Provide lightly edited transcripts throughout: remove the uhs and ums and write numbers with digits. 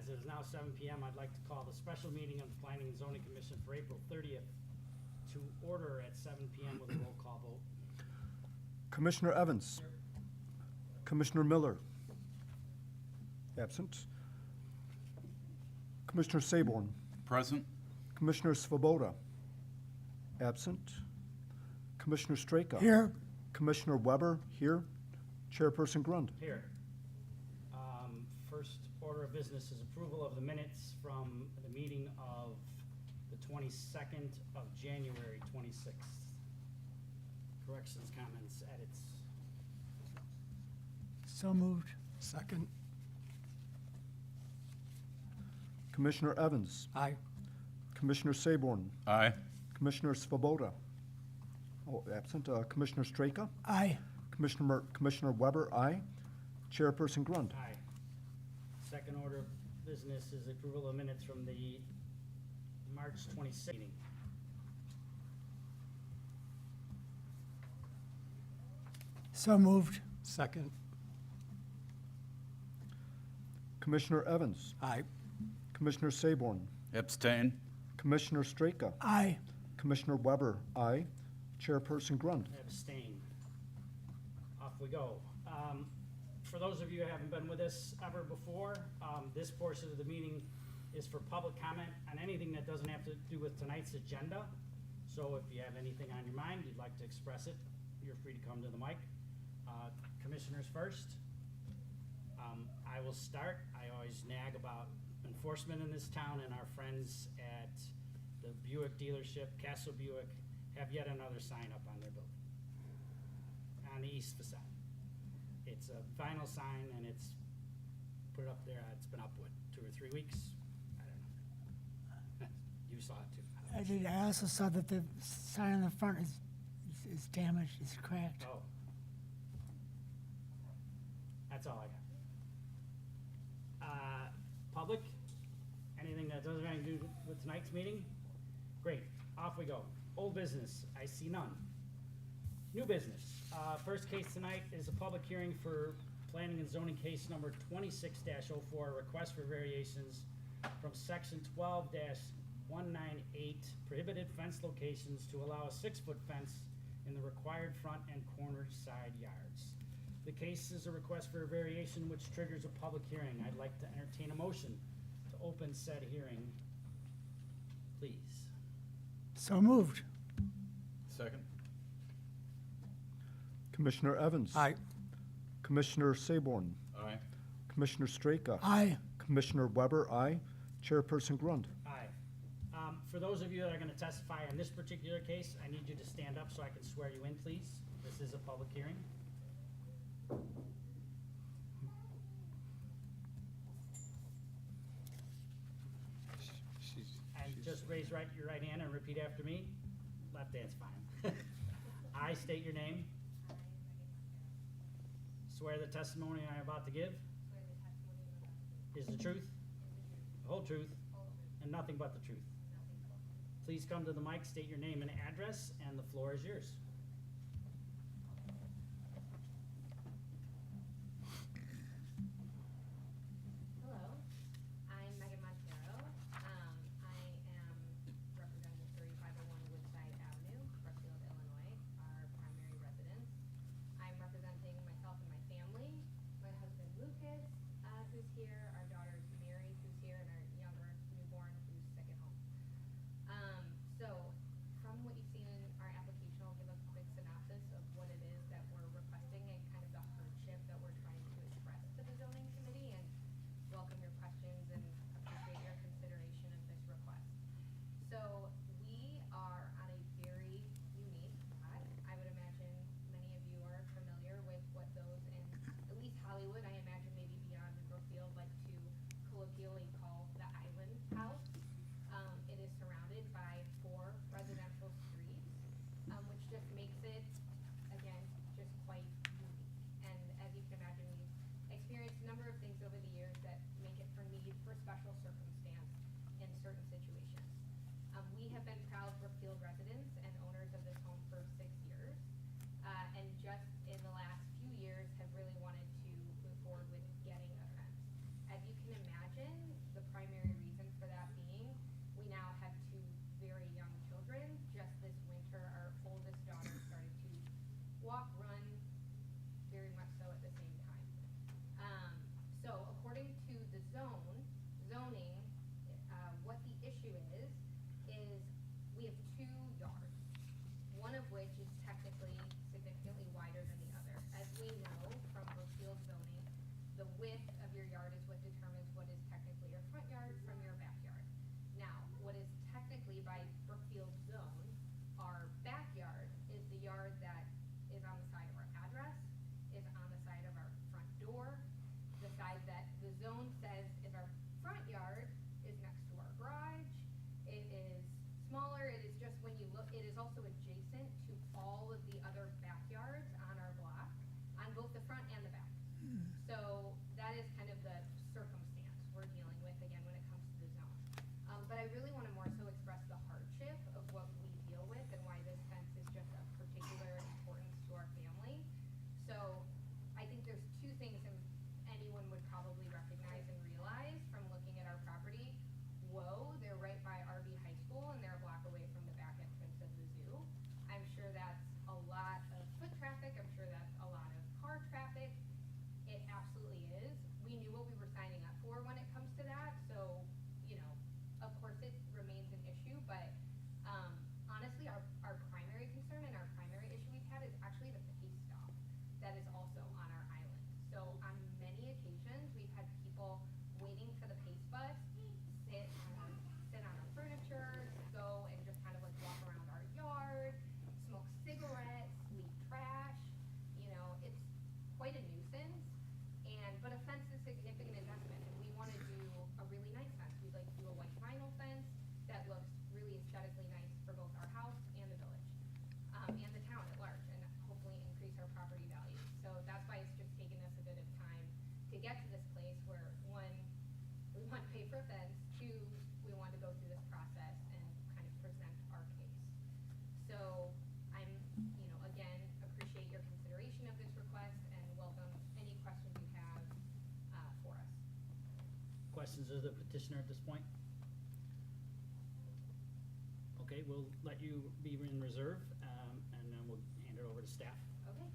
As it is now 7 PM, I'd like to call the special meeting of the Planning and Zoning Commission for April 30th to order at 7 PM with a roll call vote. Commissioner Evans. Commissioner Miller. Absent. Commissioner Saborn. Present. Commissioner Svoboda. Absent. Commissioner Straka. Here. Commissioner Weber, here. Chairperson Grund. Here. First order of business is approval of the minutes from the meeting of the 22nd of January 26th. Corrections, comments, edits. So moved. Second. Commissioner Evans. Aye. Commissioner Saborn. Aye. Commissioner Svoboda. Oh, absent. Commissioner Straka. Aye. Commissioner Weber, aye. Chairperson Grund. Aye. Second order of business is approval of minutes from the March 26th meeting. So moved. Second. Commissioner Evans. Aye. Commissioner Saborn. Abstain. Commissioner Straka. Aye. Commissioner Weber, aye. Chairperson Grund. Abstain. Off we go. For those of you who haven't been with us ever before, this portion of the meeting is for public comment on anything that doesn't have to do with tonight's agenda. So if you have anything on your mind, you'd like to express it, you're free to come to the mic. Commissioners first. I will start. I always nag about enforcement in this town, and our friends at the Buick dealership, Castle Buick, have yet another sign up on their building, on the east facade. It's a vinyl sign, and it's put it up there. It's been up, what, 2 or 3 weeks? I don't know. You saw it too. I did. I also saw that the sign on the front is damaged. It's cracked. Oh. That's all I got. Public, anything that doesn't have anything to do with tonight's meeting? Great, off we go. Old business, I see none. New business, first case tonight is a public hearing for planning and zoning case number 26-04, request for variations from section 12-198, prohibited fence locations to allow a 6-foot fence in the required front and corner side yards. The case is a request for a variation which triggers a public hearing. I'd like to entertain a motion to open said hearing, please. So moved. Second. Commissioner Evans. Aye. Commissioner Saborn. Aye. Commissioner Straka. Aye. Commissioner Weber, aye. Chairperson Grund. Aye. For those of you that are going to testify on this particular case, I need you to stand up so I can swear you in, please. This is a public hearing. And just raise your right hand and repeat after me. Left hand's fine. I state your name. Swear the testimony I am about to give is the truth, the whole truth, and nothing but the truth. Please come to the mic, state your name and address, and the floor is yours. Hello, I'm Megan Montero. I am representing 3501 Woodside Avenue, Brookfield, Illinois, our primary residence. I'm representing myself and my family, my husband Lucas, who's here, our daughter Mary, who's here, and our younger newborn, who's sick at home. So, from what you've seen in our application, I'll give a quick synopsis of what it is that we're requesting and kind of the hardship that we're trying to express to the zoning committee, and welcome your questions and appreciate your consideration of this request. So we are on a very unique spot. I would imagine many of you are familiar with what those in at least Hollywood, I imagine maybe beyond Brookfield, like to but I really want to more so express the hardship of what we deal with and why this fence is just of particular importance to our family. So I think there's two things anyone would probably recognize and realize from looking at our property. Whoa, they're right by RB High School and they're a block away from the back entrance of the zoo. I'm sure that's a lot of foot traffic. I'm sure that's a lot of car traffic. It absolutely is. We knew what we were signing up for when it comes to that. So, you know, of course it remains an issue, but honestly, our primary concern and our primary issue we've had is actually the pace stop that is also on our island. So on many occasions, we've had people waiting for the pace bus, sit on our furniture, go and just kind of like walk around our yard, smoke cigarettes, leave trash. You know, it's quite a nuisance. But a fence is a significant investment, and we want to do a really nice fence. We'd like to do a white vinyl fence that looks really aesthetically nice for both our house and the village, and the town at large, and hopefully increase our property value. So that's why it's just taken us a bit of time to get to this place where, one, we want to pay for a fence, two, we want to go through this process and kind of present our case. So I'm, you know, again, appreciate your consideration of this request and welcome any questions you have for us. Questions of the petitioner at this point? Okay, we'll let you be in reserve, and then we'll hand it over to staff. Okay.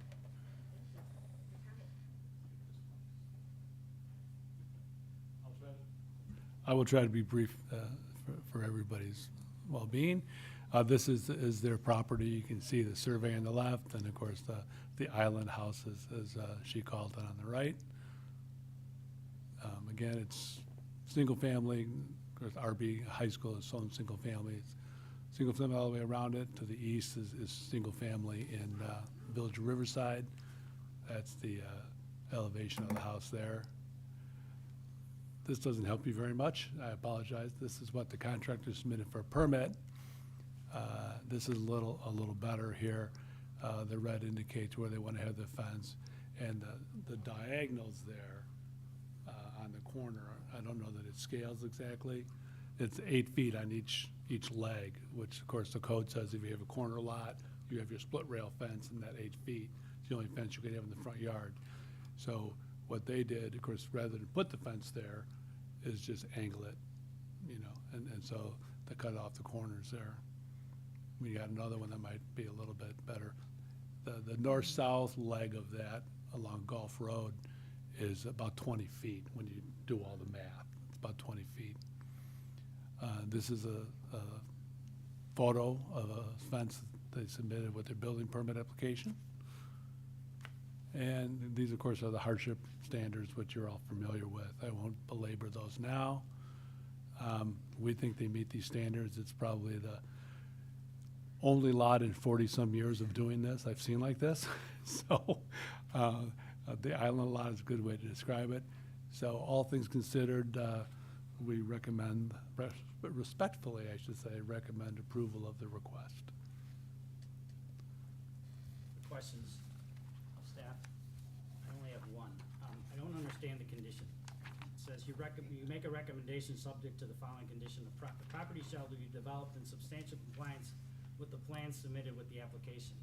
Thank you for your time. I will try to be brief for everybody's well-being. This is their property. You can see the survey on the left, and of course the island house, as she called it, on the right. Again, it's single family. Of course, RB High School is own single family. It's single family all the way around it. To the east is single family in Village of Riverside. That's the elevation of the house there. This doesn't help you very much. I apologize. This is what the contractor submitted for a permit. This is a little better here. The red indicates where they want to have the fence, and the diagonals there on the corner, I don't know that it scales exactly. It's 8 feet on each leg, which of course the code says if you have a corner lot, you have your split rail fence, and that 8 feet is the only fence you can have in the front yard. So what they did, of course, rather than put the fence there, is just angle it, you know, and so they cut off the corners there. We got another one that might be a little bit better. The north-south leg of that along Gulf Road is about 20 feet when you do all the math. It's about 20 feet. This is a photo of a fence they submitted with their building permit application. And these, of course, are the hardship standards, which you're all familiar with. I won't belabor those now. We think they meet these standards. It's probably the only lot in 40-some years of doing this I've seen like this. So the island lot is a good way to describe it. So all things considered, we recommend, respectfully, I should say, recommend approval of the request. Questions of staff? I only have one. I don't understand the condition. It says you make a recommendation subject to the following condition. The property shall be developed in substantial compliance with the plans submitted with the application.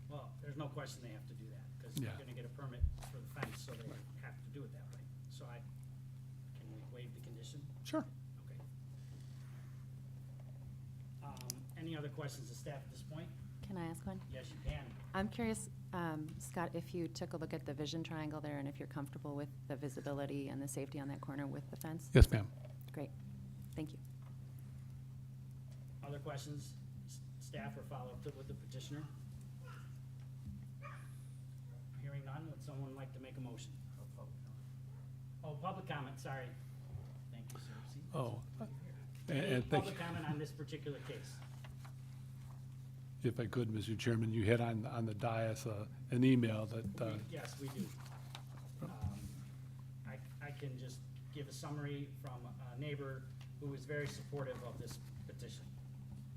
Well, there's no question they have to do that, because Yeah. they're gonna get a permit for the fence, so they have to do it that way. So can we waive the condition? Sure. Okay. Any other questions of staff at this point? Can I ask one? Yes, you can. I'm curious, Scott, if you took a look at the vision triangle there and if you're comfortable with the visibility and the safety on that corner with the fence? Yes, ma'am. Great. Thank you. Other questions, staff, or follow-up with the petitioner? Hearing none, would someone like to make a motion? Oh, public comment, sorry. Thank you, sir. See, Oh, Any and thank you. public comment on this particular case? If I could, Mr. Chairman, you hit on the dais an email that, Yes, we do. I can just give a summary from a neighbor who is very supportive of this petition.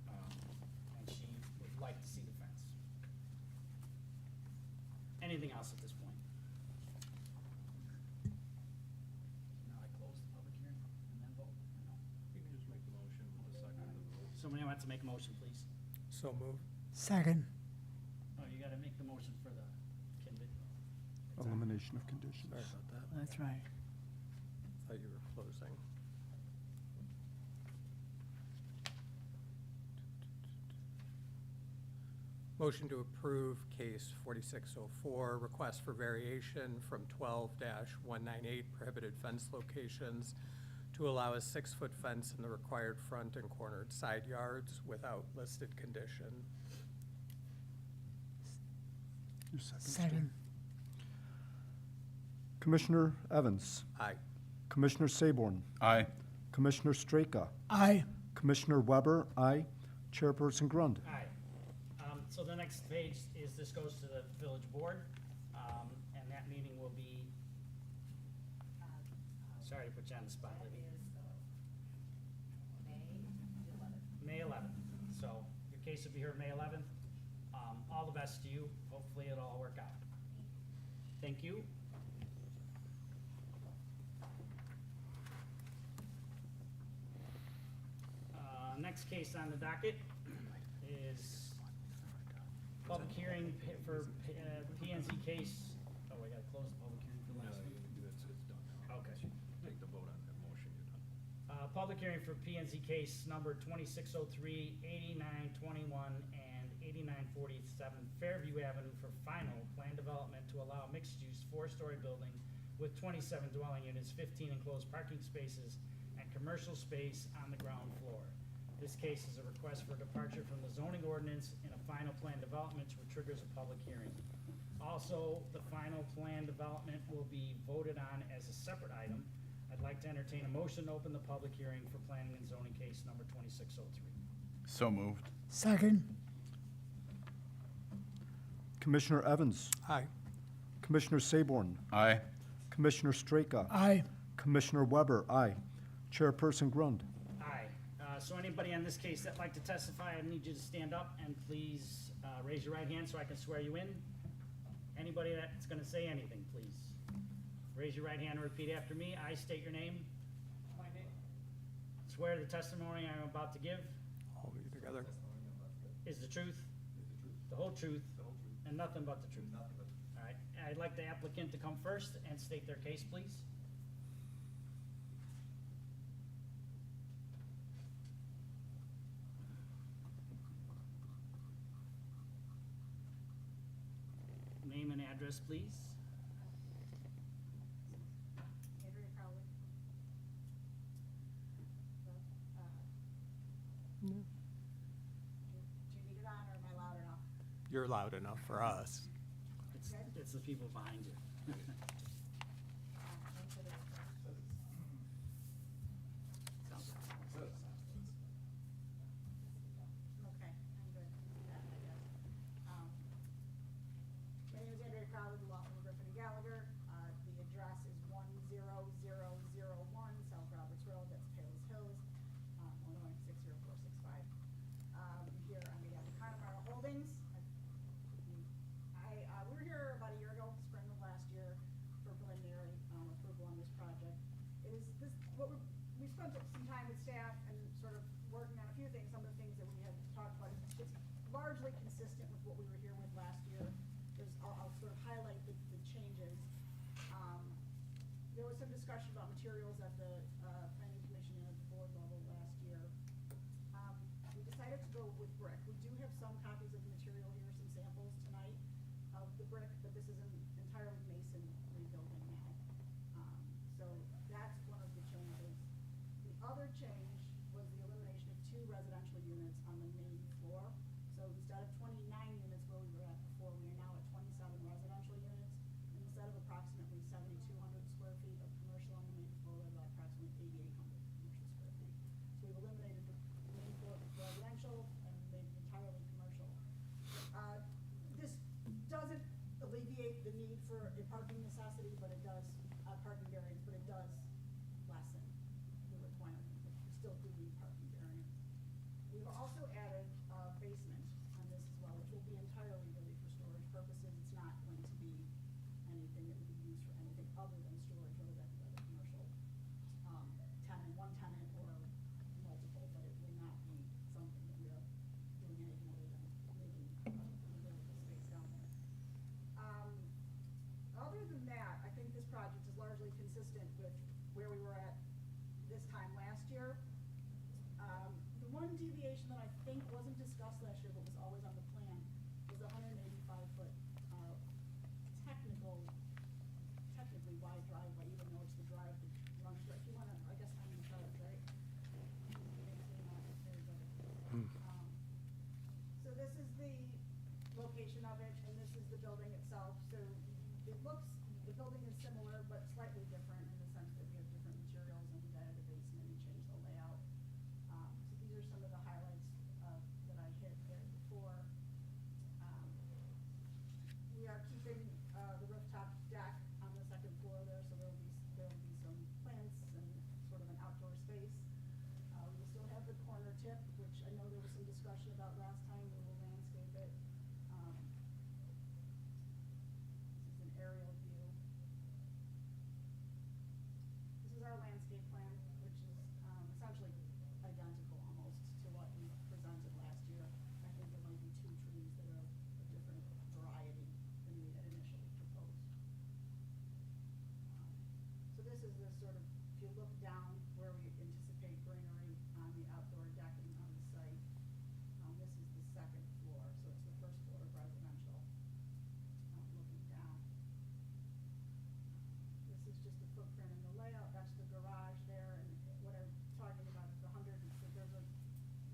And she would like to see the fence. Anything else at this point? Now I close the public hearing and then vote? or no? Somebody wants to make a motion, please. So moved. Second. Oh, you gotta make the motion for the Elimination of conditions. Sorry about that. That's right. Thought you were closing. Motion to approve case 4604, request for variation from 12-198 prohibited fence locations to allow a 6-foot fence in the required front and cornered side yards without listed condition. Your second, Second. Commissioner Evans, Aye. Commissioner Sayborn, Aye. Commissioner Straka, Aye. Commissioner Weber, aye. Chairperson Grund. Aye. So the next page is, this goes to the village board, and that meeting will be, sorry to put you on the spot, Libby. May 11th. So your case will be here May 11th. All the best to you. Hopefully it'll all work out. Thank you. Next case on the docket is public hearing for P and Z case. Oh, we gotta close the public hearing for last week. Okay. Take the vote on that motion, you're done. Public hearing for P and Z case number 2603, 8921, and 8947 Fairview Avenue for final plan development to allow mixed-use 4-story building with 27 dwelling units, 15 enclosed parking spaces, and commercial space on the ground floor. This case is a request for departure from the zoning ordinance in a final plan development, which triggers a public hearing. Also, the final plan development will be voted on as a separate item. I'd like to entertain a motion to open the public hearing for planning and zoning case number 2603. So moved. Second. Commissioner Evans, Aye. Commissioner Sayborn, Aye. Commissioner Straka, Aye. Commissioner Weber, aye. Chairperson Grund. Aye. So anybody on this case that'd like to testify, I need you to stand up and please raise your right hand so I can swear you in. Anybody that's gonna say anything, please. Raise your right hand and repeat after me. I state your name. Swear the testimony I'm about to give All of you together. is the truth, the whole truth, and nothing but the truth. All right. I'd like the applicant to come first and state their case, please. Name and address, please. Andrea Crowley. No. Do you need it on, or am I loud enough? You're loud enough for us. It's the people behind you. Thanks for the request. Okay, I'm good. That, I guess. My name is Andrea Crowley, the law firm of Griffin and Gallagher. The address is 10001 South Roberts Road, that's Palos Hills, Illinois 60465. Here on behalf of Connemara Holdings. We were here about a year ago, spring of last year, for preliminary approval on this project. It is this, we spent some time with staff and sort of working on a few things, some of the things that we had talked about. It's largely consistent with what we were here with last year. I'll sort of highlight the changes. There was some discussion about materials at the planning commission and at the board level last year. We decided to go with brick. We do have some copies of the material here, some samples tonight of the brick, but this is an entirely mason rebuilding now. So that's one of the changes. The other change was the elimination of 2 residential units on the main floor. So instead of 29 units where we were at before, we are now at 27 residential units. And instead of approximately 7,200 square feet of commercial on the main floor, we have approximately 8,800 commercial square feet. So we've eliminated the main floor residential and made it entirely commercial. This doesn't alleviate the need for, if where we were at this time last year. The one deviation that I think wasn't discussed last year, but was always on the plan, was a 185-foot, technically wide driveway, even though it's the drive that runs right, if you wanna, I guess I'm in charge, right? There you go. So this is the location of it, and this is the building itself. So it looks, the building is similar, but slightly different in the sense that we have different materials, and we've added a basement and changed the layout. So these are some of the highlights that I hit there before. We are keeping the rooftop deck on the second floor there, so there'll be some plants and sort of an outdoor space. We still have the corner tip, which I know there was some discussion about last time. We will landscape it. This is an aerial view. This is our landscape plan, which is essentially identical almost to what we presented last year. I think there might be 2 trees that are a different variety than we had initially proposed. So this is the sort of, if you look down where we anticipate greenery on the outdoor deck and on the site, this is the second floor, so it's the first floor of residential, looking down. This is just a footprint in the layout, that's the garage there, and what I'm talking about is the 100, so there's a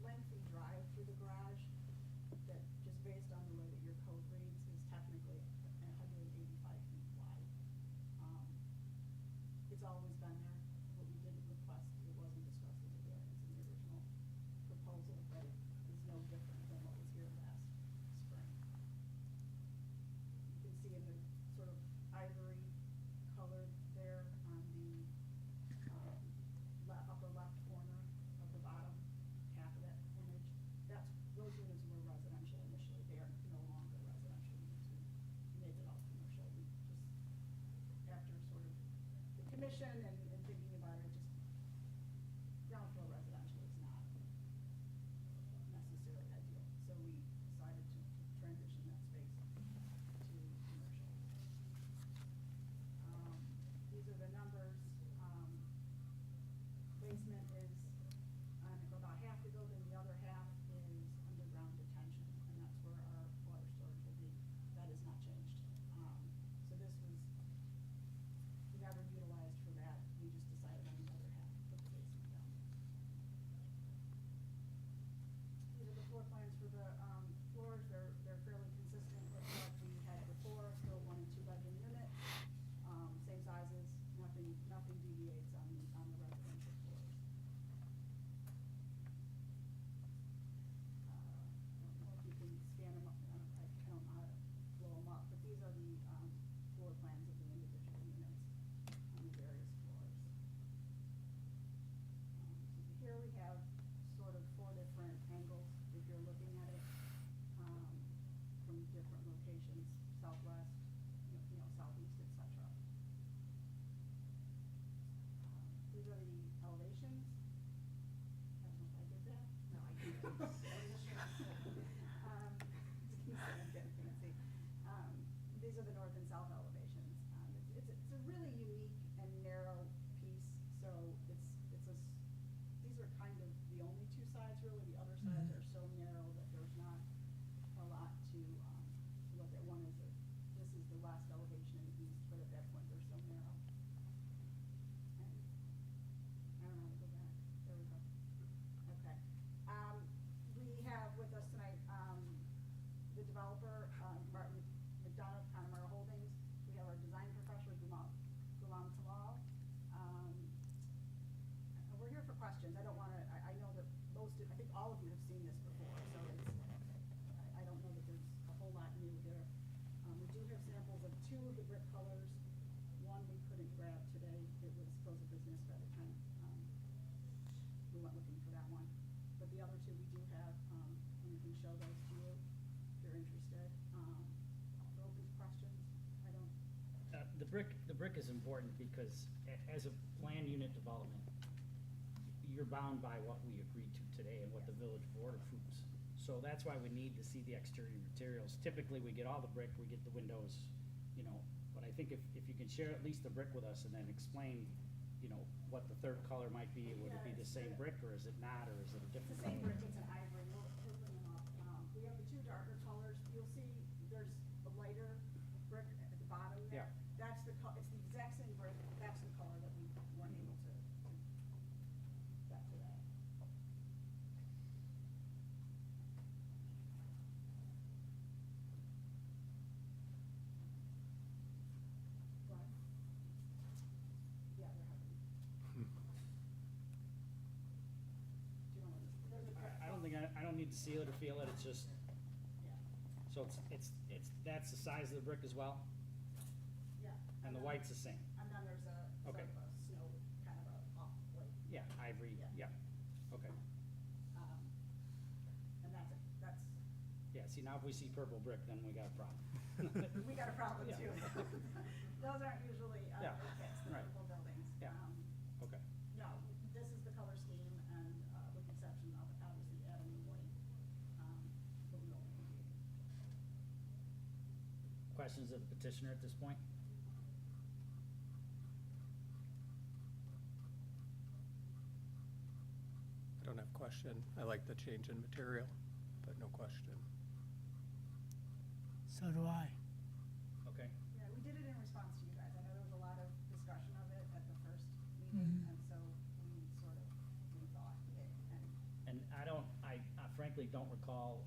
lengthy drive through the garage that, just based on the way that your code reads, is technically 185 feet wide. It's always been there, what we didn't request, it wasn't discussed as a variance in the original proposal, but it is no different than what was here last spring. You can see in the sort of ivory colored there on the upper left corner of the bottom half of that image, those units were residential initially. They are no longer residential units. We made it all commercial. We just, after sort of the commission and thinking about it, just ground floor residential is not necessarily ideal. So we decided to transition that space to commercial. These are the numbers. Basement is about half the building, the other half is underground detention, and that's where our water storage will be. That is not changed. So this was never utilized for that. We just decided on the other half to put the basement down. These are the floor plans for the floors. They're fairly consistent with what we had before. Still 1 and 2 bedroom unit, same sizes. Nothing deviates on the residential floors. I don't know if you can scan them up. I don't know how to blow them up, but these are the floor plans of the individual units on the various floors. So here we have sort of 4 different angles if you're looking at it from different locations, southwest, southeast, etc. These are the elevations. I don't know if I did that. No, I didn't. I'm getting fancy. These are the north and south elevations. It's a really unique and narrow piece. So these are kind of the only 2 sides really. The other sides are so narrow that there's not a lot to look at. One is this is the last elevation in the east, but at that point they're so narrow. And I don't know how to go back. There we go. Okay. We have with us tonight the developer, Martin McDonough, Connemara Holdings. We have our design professional, Gulam Talal. We're here for questions. I don't want to, I know that I think all of you have seen this before, so I don't know that there's a whole lot new here. We do have samples of 2 of the brick colors. One we couldn't grab today. It was close of business by the time we went looking for that one. But the other 2 we do have, and we can show those to you if you're interested. We're open to questions. I don't. The brick is important because as a planned unit development, you're bound by what we agreed to today and what the village board approves. So that's why we need to see the exterior materials. Typically, we get all the brick, we get the windows, but I think if you can share at least the brick with us and then explain, you know, what the third color might be. Would it be the same brick, or is it not, or is it a It's different the color? same brick, it's an ivory, we'll put them up. We have the two darker colors, you'll see there's a lighter brick at the bottom there. Yeah. That's the it's the exact same brick, that's the color that we weren't able to get today. What? Yeah, they're having. Do you want to, there's a. I don't think, I don't need to seal it or feel it, it's just, Yeah, so that's the size of the brick as well? yeah. And the then- white's the same? And then there's a, sort Okay. of a snow, kind of a off, like, Yeah, ivory, Yeah. yeah, okay. and that's it, that's, Yeah, see, now if we see purple brick, then we got a problem. we got a problem Yeah. too. Those aren't usually, Yeah, fixed, the right. purple buildings. Yeah. Okay, No, this is the color scheme, and, with the exception of obviously adding the white, balloon. questions of the petitioner at this point? I don't have question. I like the change in material, but no question. So do I. Okay, Yeah, we did it in response to you guys. I know there was a lot of discussion of it at the first meeting, and so we sort of rethought it, and and I frankly don't recall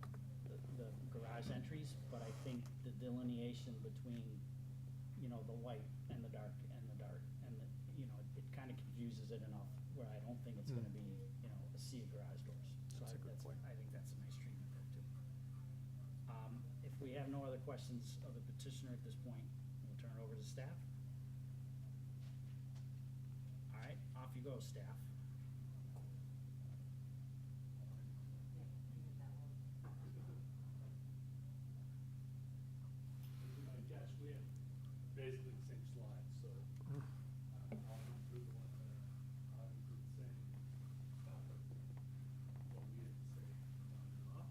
the garage entries, but I think the delineation between, you know, the light and the dark, and the, you know, it kind of confuses it enough where I don't think it's gonna be, you know, a sea of garage doors. So That's a good point. I think that's a nice treatment there too. If we have no other questions of the petitioner at this point, we'll turn it over to staff. All right, off you go, staff. Josh, we have basically the same slides, so I'll run through the one that I'll include the same topic, what we had to say on and off.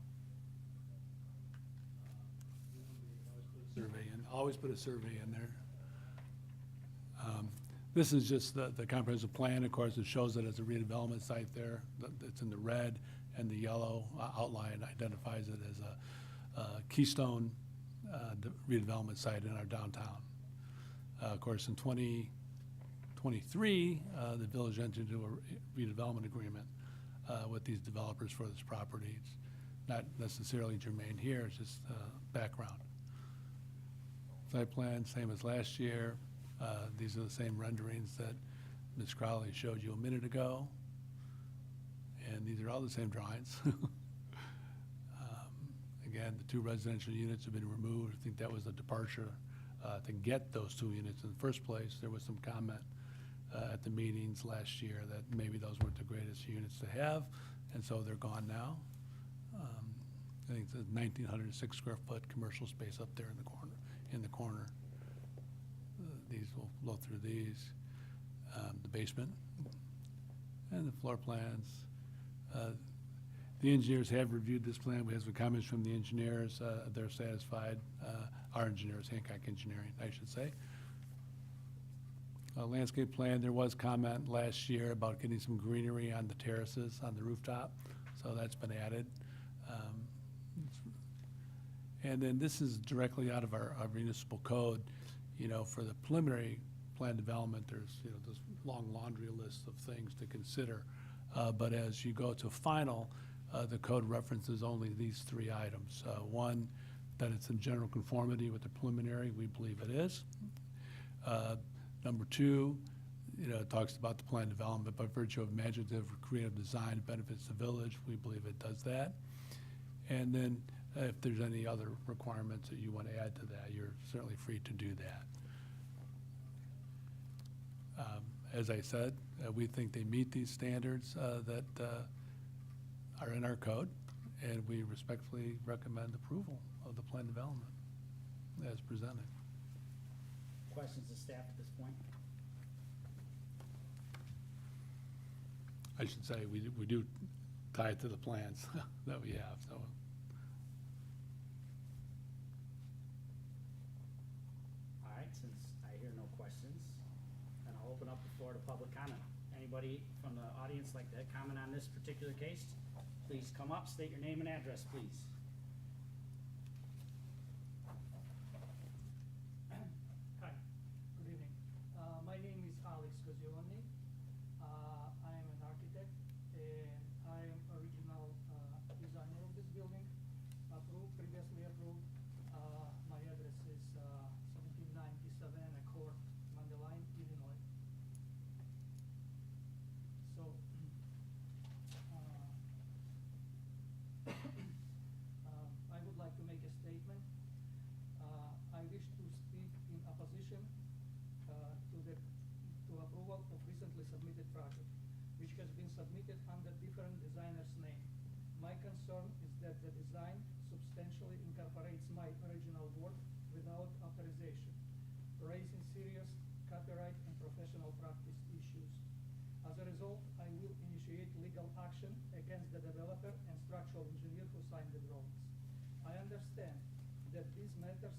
Survey, and always put a survey in there. This is just the comprehensive plan, of course, it shows it as a redevelopment site there. It's in the red, and the yellow outline identifies it as a keystone redevelopment site in our downtown. Of course, in 2023, the village entered into a redevelopment agreement with these developers for this property. It's not necessarily germane here, it's just background. Site plan, same as last year. These are the same renderings that Ms. Crowley showed you a minute ago. And these are all the same drawings. Again, the 2 residential units have been removed. I think that was a departure to get those 2 units in the first place. There was some comment at the meetings last year that maybe those weren't the greatest units to have, and so they're gone now. I think it's a 1,906 square foot commercial space up there in the corner. These will blow through these. The basement and the floor plans. The engineers have reviewed this plan. We have some comments from the engineers. They're satisfied. Our engineers, Hancock Engineering, I should say. Landscape plan, there was comment last year about getting some greenery on the terraces, on the rooftop, so that's been added. And then this is directly out of our municipal code. You know, for the preliminary plan development, there's, you know, this long laundry list of things to consider. But as you go to final, the code references only these 3 items. One, that it's in general conformity with the preliminary, we believe it is. Number 2, you know, it talks about the plan development by virtue of imaginative or creative design benefits the village, we believe it does that. And then if there's any other requirements that you want to add to that, you're certainly free to do that. As I said, we think they meet these standards that are in our code, and we respectfully recommend approval of the plan development as presented. Questions of staff at this point? I should say, we do tie it to the plans that we have, so. All right, since I hear no questions, then I'll open up the floor to public comment. Anybody from the audience like to comment on this particular case? Please come up, state your name and address, please. Hi, good evening. My name is Alex Cosioni. I am an architect and I am original designer of this building, previously approved. My address is 1797 Accord, Mundelein, Illinois. So, I would like to make a statement. I wish to speak in opposition to approval of recently submitted project, which has been submitted under different designer's name. My concern is that the design substantially incorporates my original work without authorization, raising serious copyright and professional practice issues. As a result, I will initiate legal action against the developer and structural engineer who signed the drawings. I understand that these matters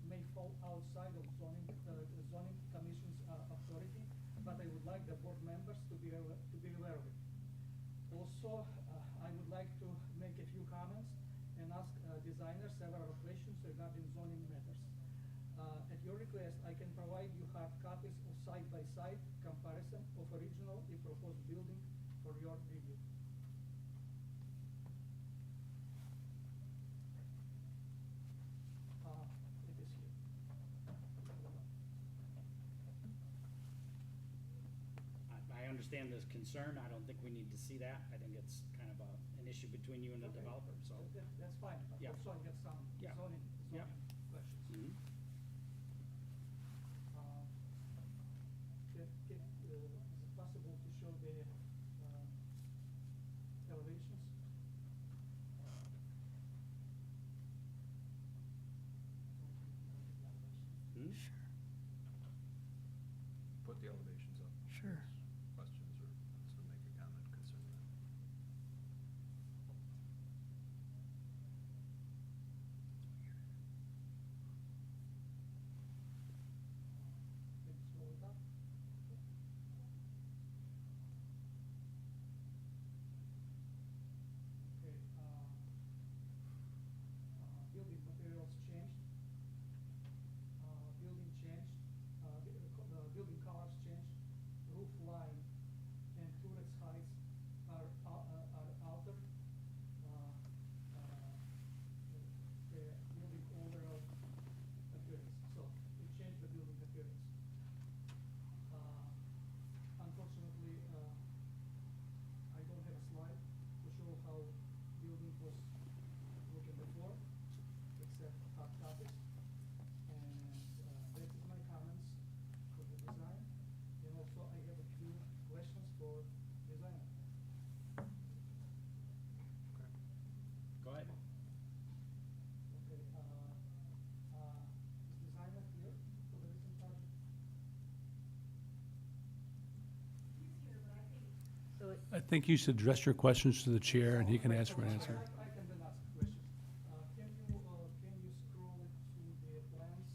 may fall outside of zoning commission's authority, but I would like the board members to be aware of it. Also, I would like to make a few comments and ask designers several questions regarding zoning matters. At your request, I can provide you hard copies of side-by-side comparison of original and proposed building for your review. It is here. I understand this concern. I don't think we need to see that. I think it's kind of an issue between you and the Okay. developer, so. That's fine, but Yeah. also I got some Yeah. zoning Yeah. questions. Mhm. Is it possible to show the elevations? Hmm? Put the elevations up. Sure. Questions or wants to make a comment concerning that. Maybe slow it up. Okay, building materials changed. Building changed, building colors changed, roof line and turrets heights are altered. The building overall appearance, so it changed the building appearance. Unfortunately, I don't have a slide to show how building was looking before, except hard copies. And that is my comments for the design. And also I have a few questions for designer. Go ahead. Okay, is designer here for the recent project? I think you should address your questions to the chair, and he can ask for an answer. I can then ask questions. Can you scroll it to the plans?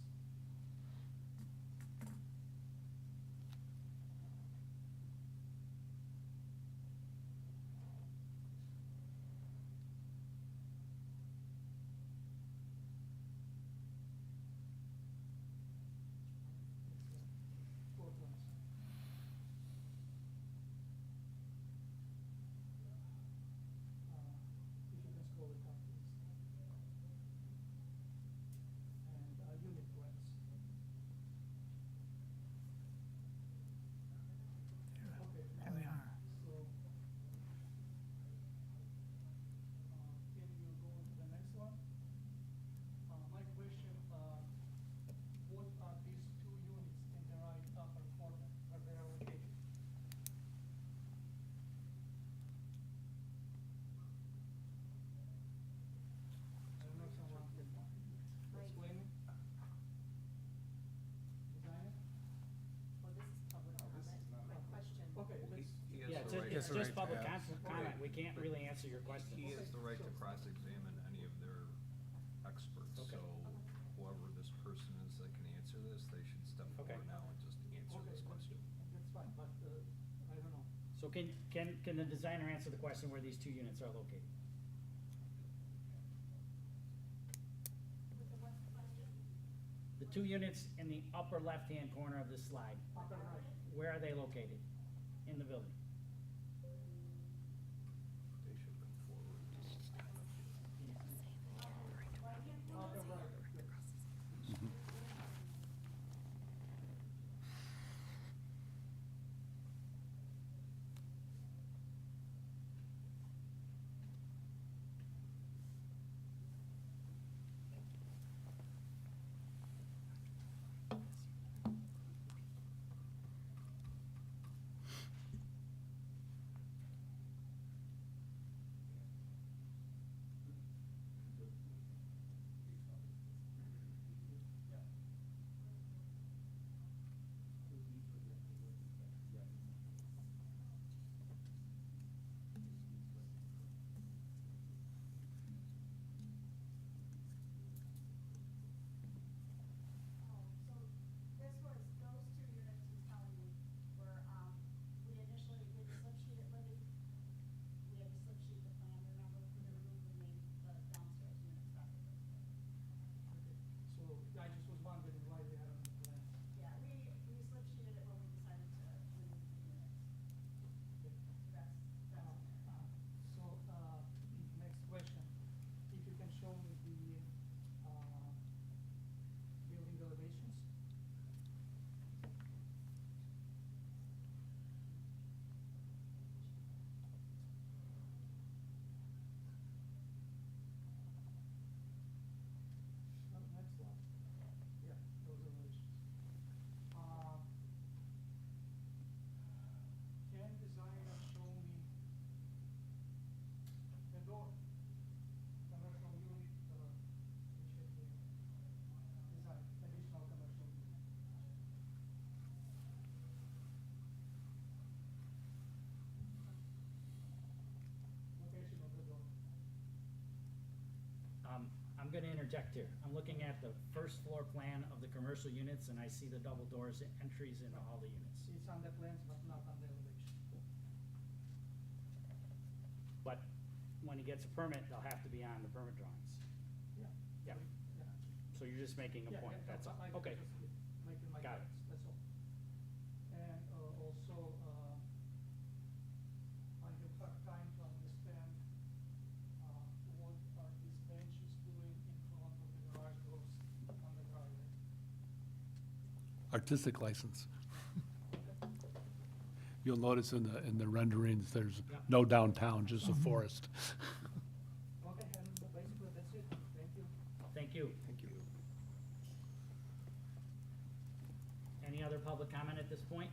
Four plans. If you can scroll it up, please. And unit plans. Okay. There we are. So, can you go to the next one? My question, what are these two units in the right upper corner, where they are located? I don't know if someone can explain it. Designer? Well, this is public comment. My question. Okay, let's. He Yeah, has it's the just, right. it's just public yeah. comment. We can't really answer your question. He has the right to cross-examine any of their experts, Okay. so whoever this person is that can answer this, they should step Okay. forward now and just answer Okay, this question. that's fine. So can the designer answer the question where these two units are located? With the what's the question? The two units in the upper left-hand corner of this slide, Upper right. where are they located in the building? They should come forward. Upper right. So this was, those two units he's telling me were, we initially did the slip sheet at Libby. We had to slip sheet the plan, remember, for the roof and the downstairs units, that's what this was. So I just was wondering why they are on the plans. Yeah, we slip sheeted it when we decided to remove the units. That's in there. Next question, if you can show me the, building elevations? Next one. Yeah, those elevations. Can designer show me the door, commercial unit, which is the design, additional commercial unit? Location of the door. I'm gonna interject here. I'm looking at the first floor plan of the commercial units, and I see the double doors, entries into all the units. It's on the plans, but not on the elevation. But when he gets a permit, they'll have to be on the permit drawings. Yeah. Yeah. Yeah. So you're just making a Yeah, point, yeah, that's all. I Okay. just making my Got it. points, that's all. And also, I have hard time to understand what are these benches doing in front of the garage doors on the driveway. Artistic license. You'll notice in the renderings, there's Yeah. no downtown, just a forest. Okay, and basically that's it, thank you. Thank you. Thank you. Any other public comment at this point?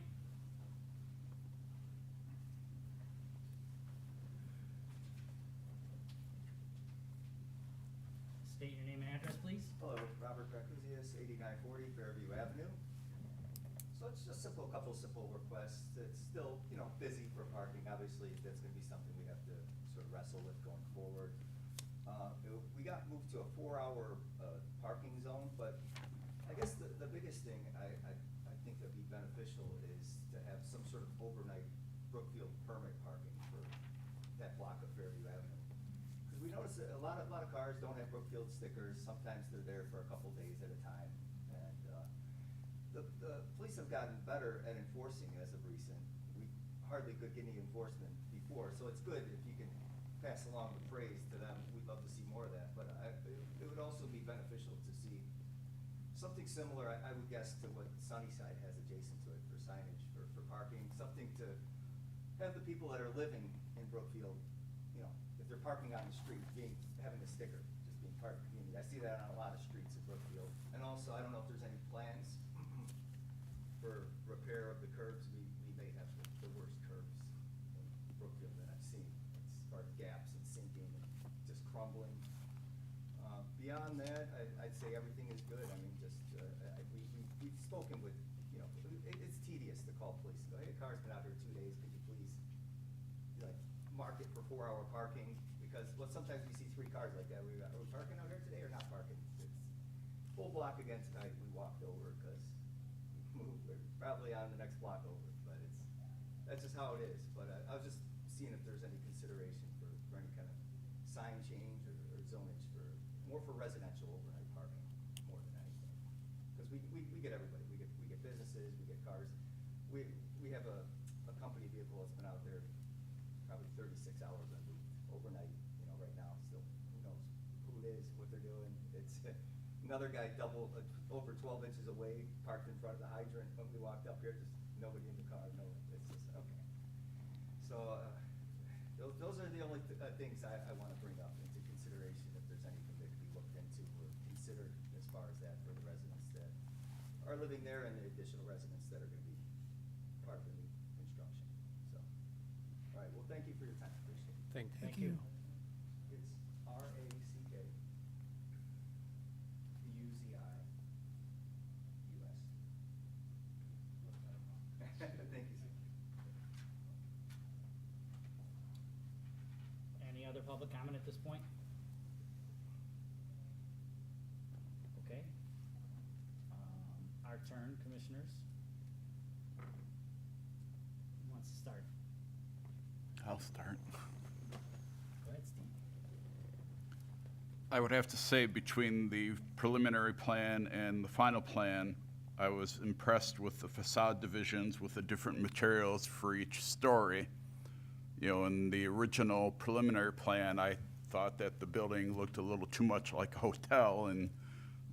State your name and address, please. Hello, Robert Reclusius, 8940 Fairview Avenue. So it's just couple simple requests. It's still, busy for parking. Obviously, that's gonna be something we have to sort of wrestle with going forward. We got moved to a 4-hour parking zone, but I guess the biggest thing I think that'd be beneficial is to have some sort of overnight Brookfield permit parking for that block of Fairview Avenue. Because we notice that a lot of cars don't have Brookfield stickers. Sometimes they're there for a couple days at a time. And the police have gotten better at enforcing as of recent. We hardly could get any enforcement before, so it's good if you can pass along the praise to them. We'd love to see more of that, but it would also be beneficial to see something similar, I would guess, to what Sunnyside has adjacent to it for signage, for parking, something to have the people that are living in Brookfield, if they're parking on the street, having a sticker, just being part of the community. I see that on a lot of streets in Brookfield. And also, I don't know if there's any plans for repair of the curbs. We may have the worst curbs in Brookfield that I've seen, as far as gaps and sinking and just crumbling. Beyond that, I'd say everything is good. I mean, just, we've spoken with, it's tedious to call police and go, hey, the car's been out here 2 days, could you please, mark it for 4-hour parking? Because, sometimes we see 3 cars like that, are we parking out here today or not parking? It's full block again tonight, we walked over, because we're probably on the next block over, but that's just how it is. But I was just seeing if there's any consideration for any kind of sign change or zonage more for residential overnight parking, more than anything. Because we get everybody, we get businesses, we get cars. We have a company vehicle that's been out there probably 36 hours a week, overnight, right now, still, who knows who it is, what they're doing. It's another guy over 12 inches away, parked in front of the hydrant when we walked up here, just nobody in the car, no, it's just, okay. So, those are the only things I want to bring up into consideration, if there's anything that could be looked into or considered as far as that for the residents that are living there and the additional residents that are going to be part of the new construction, so. All right, well, thank you for your time, appreciate it. Thank Thank you. It's RACK UZI US. Thank you, sir. Any other public comment at this point? Okay. Our turn, commissioners. Who wants to start? I'll start. Go ahead, Steve. I would have to say between the preliminary plan and the final plan, I was impressed with the facade divisions with the different materials for each story. In the original preliminary plan, I thought that the building looked a little too much like a hotel, and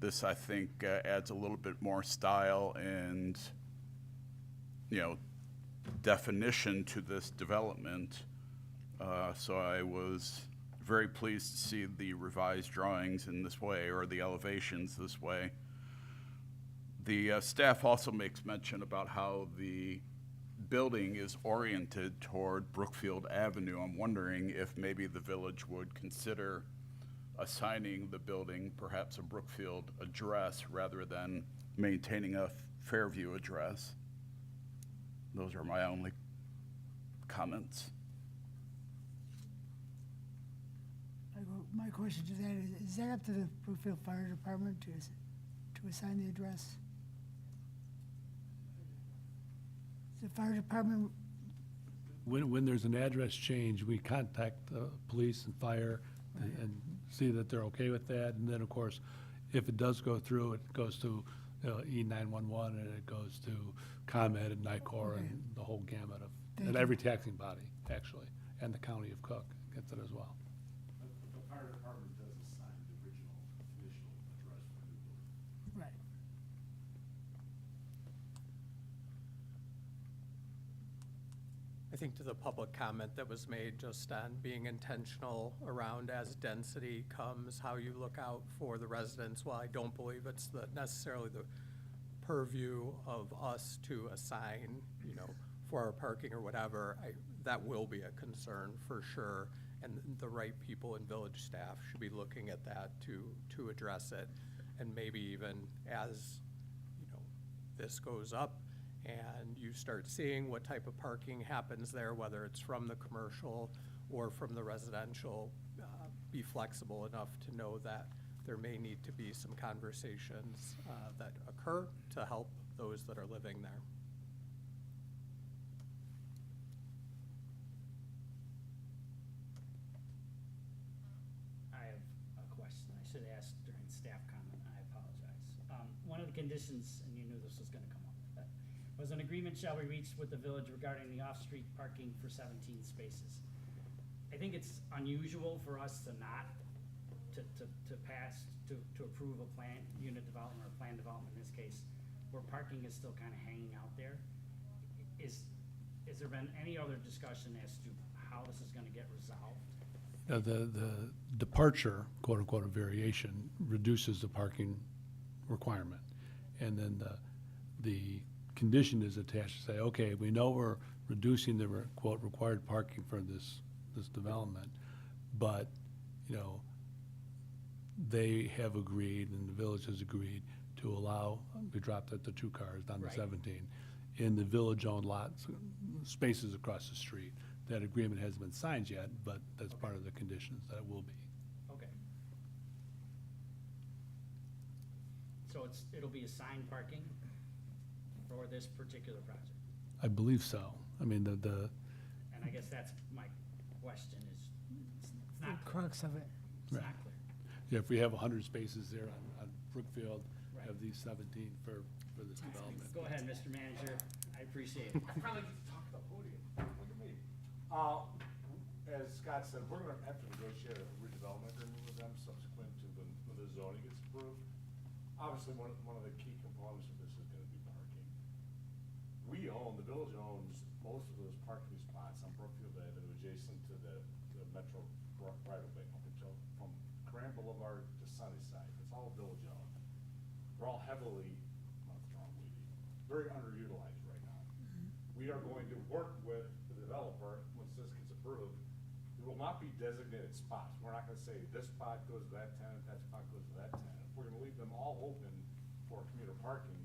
this, I think, adds a little bit more style and, definition to this development. So I was very pleased to see the revised drawings in this way, or the elevations this way. The staff also makes mention about how the building is oriented toward Brookfield Avenue. I'm wondering if maybe the village would consider assigning the building perhaps a Brookfield address rather than maintaining a Fairview address. Those are my only comments. My question to that is that up to the Brookfield Fire Department to assign the address? The fire department, When there's an address change, we contact the police and fire and see that they're okay with that. And then, of course, if it does go through, it goes to E911 and it goes to ComEd and NICOR and the whole gamut of, Thank and you. every taxing body, actually, and the county of Cook gets it as well. The fire department does assign the original initial address for the building. right. I think to the public comment that was made just on being intentional around as density comes, how you look out for the residents, while I don't believe it's necessarily the purview of us to assign, for our parking or whatever, that will be a concern for sure. And the right people in village staff should be looking at that to address it. And maybe even as, this goes up, and you start seeing what type of parking happens there, whether it's from the commercial or from the residential, be flexible enough to know that there may need to be some conversations that occur to help those that are living there. I have a question. I should ask during staff comment. I apologize. One of the conditions, and you knew this was gonna come up, was an agreement shall be reached with the village regarding the off-street parking for 17 spaces. I think it's unusual for us to not, to pass, to approve a unit development or plan development in this case, where parking is still kind of hanging out there. Is there been any other discussion as to how this is gonna get resolved? The departure, quote unquote, of variation reduces the parking requirement. And then the condition is attached to say, okay, we know we're reducing the quote required parking for this development, but, they have agreed and the village has agreed to allow, we dropped it to 2 cars down to Right. 17 in the village-owned lots, spaces across the street. That agreement hasn't been signed yet, but that's part of the conditions that it will be. Okay. So it'll be assigned parking for this particular project? I believe so. I mean, the, And I guess that's my question is, it's not, Crux of it. it's not clear. yeah, if we have 100 spaces there on Brookfield, Right. have these 17 for this development. Go ahead, Mr. Manager, I appreciate it. I finally get to talk to the podium. Look at me. As Scott said, we're gonna have to negotiate a redevelopment agreement with them subsequent to when the zoning gets approved. Obviously, one of the key components of this is gonna be parking. The village owns most of those parking spots on Brookfield Avenue adjacent to the metro right of way up until, from Grand Boulevard to Sunnyside. It's all village owned. They're all heavily, very underutilized right now. We are going to work with the developer, once this gets approved, there will not be designated spots. We're not gonna say this spot goes to that tenant, that spot goes to that tenant. We're gonna leave them all open for commuter parking.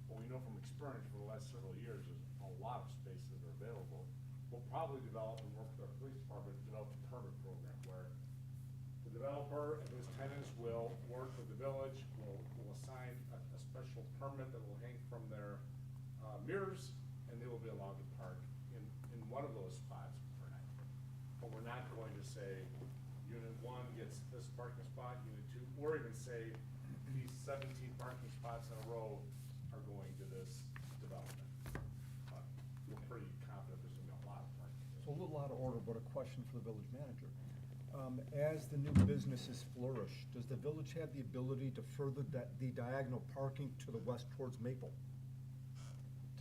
What we know from experience for the last several years is a lot of spaces that are available. We'll probably develop and work with our police department to develop a permit program where the developer and his tenants will work with the village, will assign a special permit that will hang from their mirrors, and they will be allowed to park in one of those spots per night. But we're not going to say, unit one gets this parking spot, unit two, or even say, these 17 parking spots in a row are going to this development. But we're pretty confident there's gonna be a lot of parking. So a little out of order, but a question for the village manager. As the new businesses flourish, does the village have the ability to further the diagonal parking to the west towards Maple?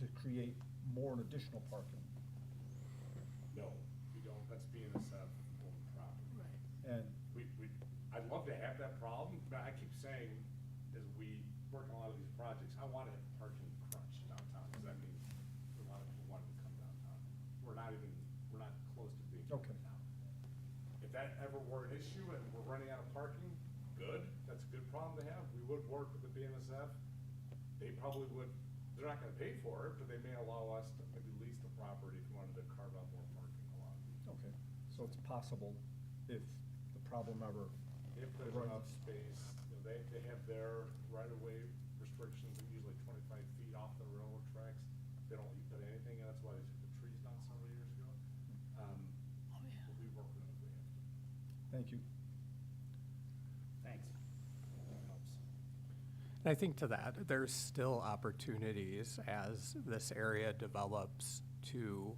To create more and additional parking? No, we don't, that's BNSF owned property. And I'd love to have that problem, but I keep saying, as we work on a lot of these projects, I want to have parking crunch downtown, because that means a lot of people want to come downtown. We're not close to being Okay. now. If that ever were an issue and we're running out of parking, good, that's a good problem to have. We would work with the BNSF. They probably would, they're not gonna pay for it, but they may allow us to maybe lease the property if we wanted to carve out more parking along. okay, so it's possible if the problem ever. If there's Right. enough space, they have their right-of-way restrictions, are usually 25 feet off the railroad tracks. They don't put anything, and that's why they took the trees down several years ago. But we work with them if we have to. Thank you. Thanks. That helps. And I think to that, there's still opportunities as this area develops to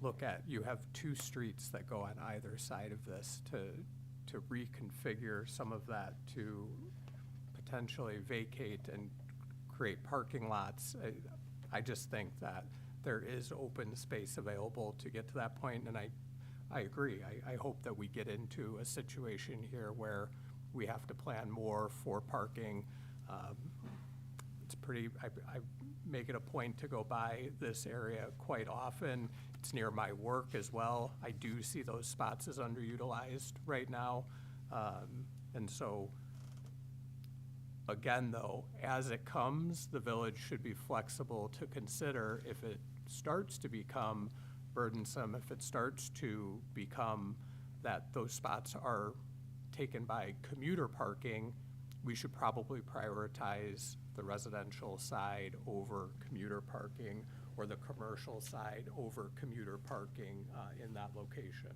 look at, you have two streets that go on either side of this to reconfigure some of that, to potentially vacate and create parking lots. I just think that there is open space available to get to that point, and I agree. I hope that we get into a situation here where we have to plan more for parking. It's pretty, I make it a point to go by this area quite often. It's near my work as well. I do see those spots as underutilized right now. And so, again, though, as it comes, the village should be flexible to consider if it starts to become burdensome, if it starts to become that those spots are taken by commuter parking, we should probably prioritize the residential side over commuter parking, or the commercial side over commuter parking in that location.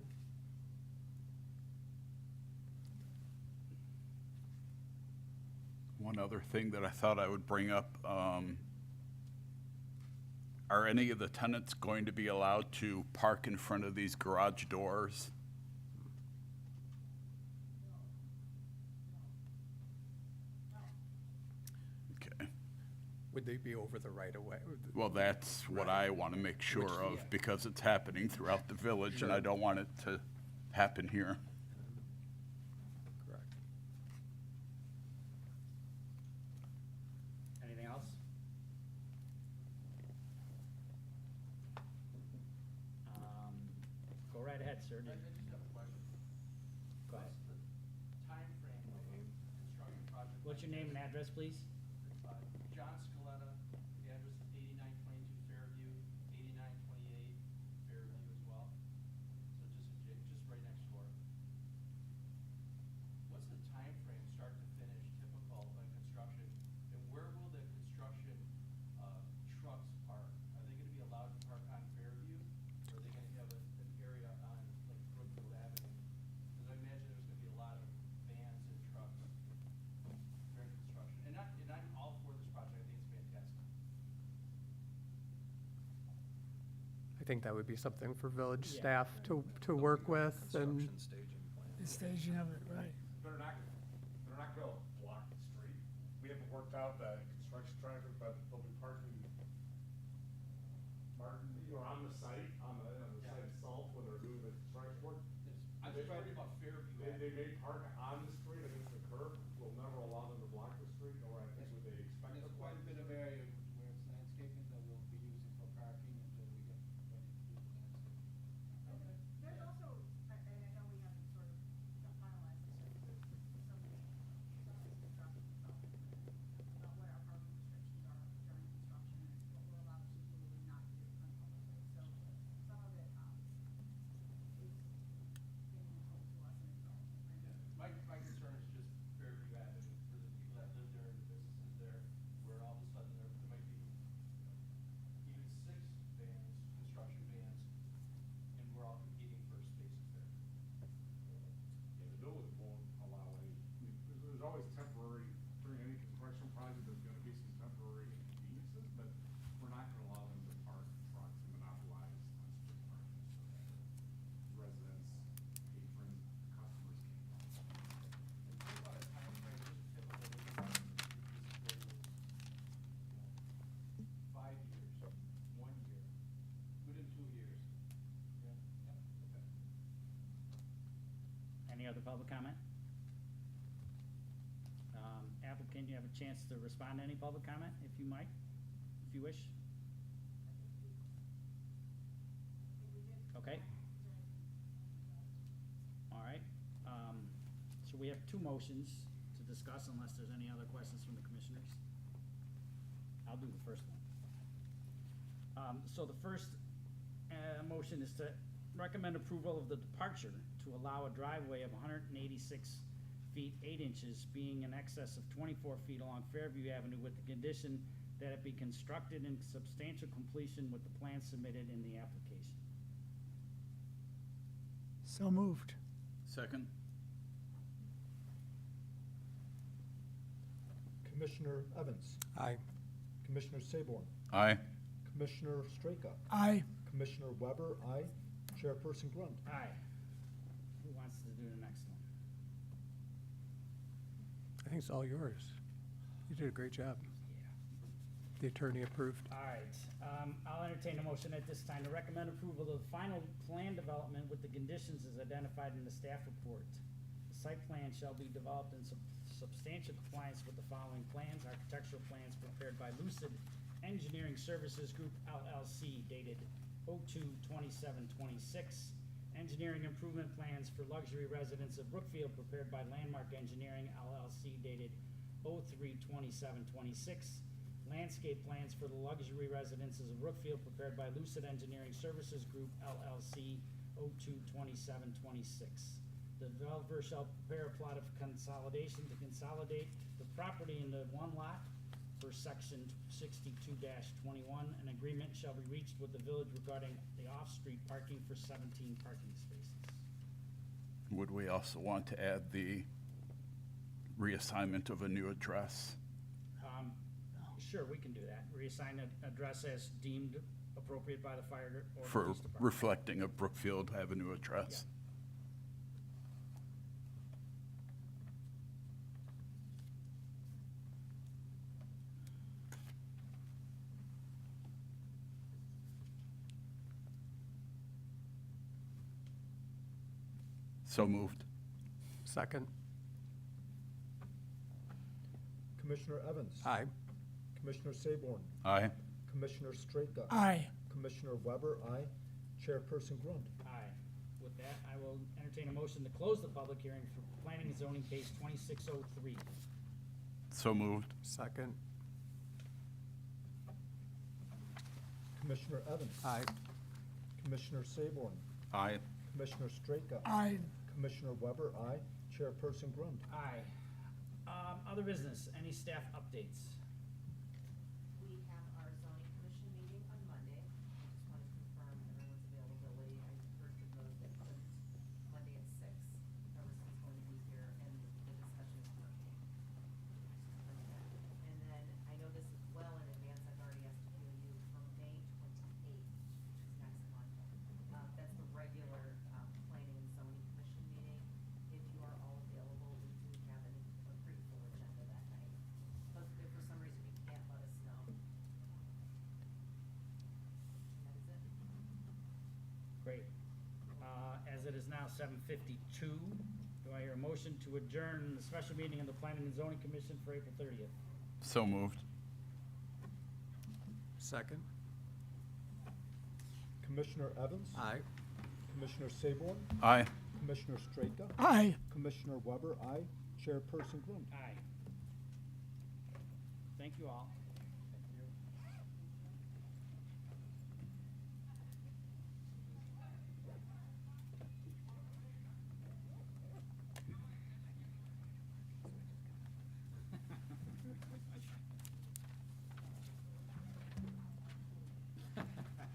One other thing that I thought I would bring up, are any of the tenants going to be allowed to park in front of these garage doors? Okay. Would they be over the right of way? Well, that's what I want to make sure Which- yeah. of, because it's happening throughout the village, and I Sure. don't want it to happen here. Correct. Anything else? Go right ahead, sir. I just have a question. Go ahead. What's the timeframe of a construction project? What's your name and address, please? John Scaletta, the address is 8922 Fairview, 8928 Fairview as well. So just right next door. What's the timeframe, start to finish, typical of construction? And where will the construction trucks park? Are they gonna be allowed to park on Fairview? I think that would be something for village Yeah. staff to work with and. Construction staging plan. The staging of it, right. They're not gonna block the street. We haven't worked out the construction traffic, but they'll be parking, on the site, on the site itself, when they're doing the construction work. I'm just talking about Fairview. They may park on the street against the curb. We'll never allow them to block the street, nor I think would they expect There's them to. quite a bit of area where it's landscaping that we'll be using for parking until we get ready to do the landscape. There's also, and I know we haven't sort of finalized this, yet, there's some of this construction about what our parking restrictions are during construction and what we're allowed to do and not do on public ways. So some of it, is being told to us in advance. My concern is just Fairview Avenue for the people that live there and the businesses there, where all of a sudden there might be even 6 vans, construction vans, and we're all competing for spaces there. Yeah, the village won't allow any, there's always temporary, during any construction project, there's gonna be some temporary inconveniences, but we're not gonna allow them to park trucks and monopolize on-street parking. So that residents, patrons, customers can't. What about a time frame, just typical, we can run this for, 5 years, 1 year, within 2 years? Yeah, okay. Any other public comment? Applicant, you have a chance to respond to any public comment, if you wish. Okay. All right, so we have 2 motions to discuss unless there's any other questions from the commissioners. I'll do the first one. So the first motion is to recommend approval of the departure to allow a driveway of 186 feet 8 inches being in excess of 24 feet along Fairview Avenue with the condition that it be constructed in substantial completion with the plan submitted in the application. So moved. Second? Commissioner Evans, Aye. Commissioner Saborn, Aye. Commissioner Straka, Aye. Commissioner Weber, aye. Chairperson Grund. Aye. Who wants to do the next one? I think it's all yours. You did a great job. The attorney approved. All right, I'll entertain a motion at this time to recommend approval of the final plan development with the conditions as identified in the staff report. The site plan shall be developed in substantial compliance with the following plans: architectural plans prepared by Lucid Engineering Services Group LLC dated 02/27/26, engineering improvement plans for luxury residents of Brookfield prepared by Landmark Engineering LLC dated 03/27/26, landscape plans for the luxury residences of Brookfield prepared by Lucid Engineering Services Group LLC 02/27/26. The developer shall prepare a plot of consolidation to consolidate the property into 1 lot per section 62-21. An agreement shall be reached with the village regarding the off-street parking for 17 parking spaces. Would we also want to add the reassignment of a new address? Sure, we can do that. Reassign an address as deemed appropriate by the fire or For police department. reflecting a Brookfield Avenue address? So moved. Second. Commissioner Evans. Aye. Commissioner Saborn, Aye. Commissioner Straka. Aye. Commissioner Weber, aye. Chairperson Grund. Aye. With that, I will entertain a motion to close the public hearing for planning and zoning case 2603. So moved. Second. Commissioner Evans. Aye. Commissioner Saborn, Aye. Commissioner Straka. Aye. Commissioner Weber, aye. Chairperson Grund. Aye. Other business, any staff updates? We have our zoning commission meeting on Monday. I just want to confirm everyone's availability. I heard from those that couldn't Monday at 6. Emerson's going to be here and the discussion is working. And then I know this is well in advance. I've already asked a few of you for May 28th, which is next Great. As it is now 7:52, do I hear a motion to adjourn the special meeting of the Planning and Zoning Commission for April 30th? So moved. Second? Commissioner Evans? Aye. Commissioner Saborn? Aye. Commissioner Straka? Aye. Commissioner Weber, aye. Chairperson Groom. Aye. Thank you all.